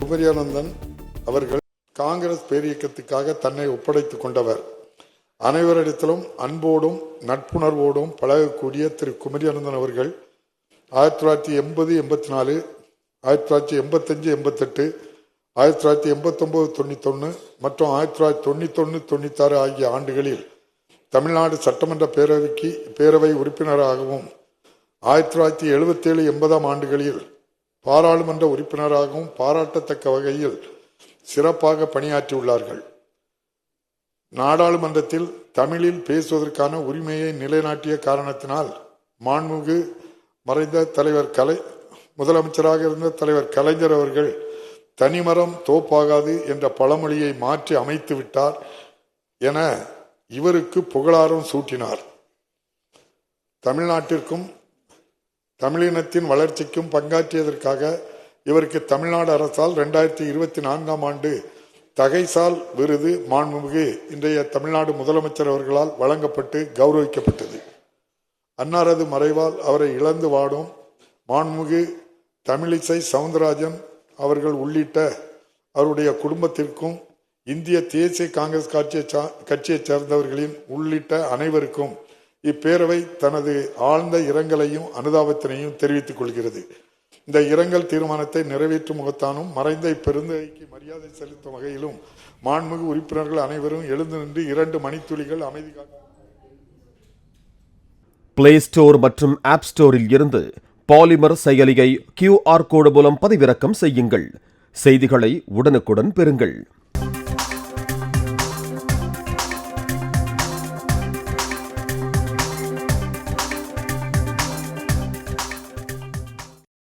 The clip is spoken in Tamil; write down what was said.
குமரியானந்தன் அவர்கள் காங்கிரஸ் பேரியக்கத்துக்காக தன்னை ஒப்படைத்துக் கொண்டவர். அனைவரிடத்திலும் அன்போடும் நட்புணர்வோடும் பழகக்கூடிய திரு குமரியானந்தன் அவர்கள் 1980, 84, 1985, 88, 1989, 91 மற்றும் 1991, 96 ஆகிய ஆண்டுகளில் தமிழ்நாடு சட்டமன்ற பேரவை உறுப்பினராகவும் 1977, 80 ஆண்டுகளில் பாராளுமன்ற உறுப்பினராகவும் பாராட்டத்தக்க வகையில் சிறப்பாக பணியாற்றியுள்ளார்கள். நாடாளுமன்றத்தில் தமிழில் பேசுவதற்கான உரிமையை நிலைநாட்டிய காரணத்தினால் மாண்புமிகு மறைந்த முதலமைச்சராக இருந்த தலைவர் கலைஞர் அவர்கள் தனிமரம் தோப்பாகாது என்ற பழமொழியை மாற்றி அமைத்து விட்டார் என இவருக்கு புகழாரம் சூட்டினார். தமிழ்நாட்டிற்கும் தமிழினத்தின் வளர்ச்சிக்கும் பங்காற்றியதற்காக இவருக்கு தமிழ்நாடு அரசால் 2024 ஆண்டு தகைசால் விருது மாண்புமிகு இன்றைய தமிழ்நாடு முதலமைச்சர் அவர்களால் வழங்கப்பட்டு கௌரவிக்கப்பட்டது. அன்னாரது மறைவால் அவரை இழந்து வாடும் மாண்புமிகு தமிழிசை சவுந்தரராஜன் அவர்கள் உள்ளிட்ட அவருடைய குடும்பத்திற்கும் இந்திய தேசிய காங்கிரஸ் கட்சியைச் சேர்ந்தவர்களின் உள்ளிட்ட அனைவருக்கும் இப்பேரவை தனது ஆழ்ந்த இரங்கலையும் அனுதாபத்தினையும் தெரிவித்துக் கொள்கிறது. இந்த இரங்கல் தீர்மானத்தை நிறைவேற்றும் முகத்தானும் மறைந்த இப்பெருந்தகைக்கு மரியாதை செலுத்தும் வகையிலும் மாண்புமிகு உறுப்பினர்கள் அனைவரும் எழுந்து நின்று 2 மணித்துளிகள் அமைதி பிளே ஸ்டோர் மற்றும் ஆப் ஸ்டோரில் இருந்து பாலிமர் செயலியை QR கோடு மூலம் பதிவிறக்கம் செய்யுங்கள். செய்திகளை உடனுக்குடன் பெறுங்கள்.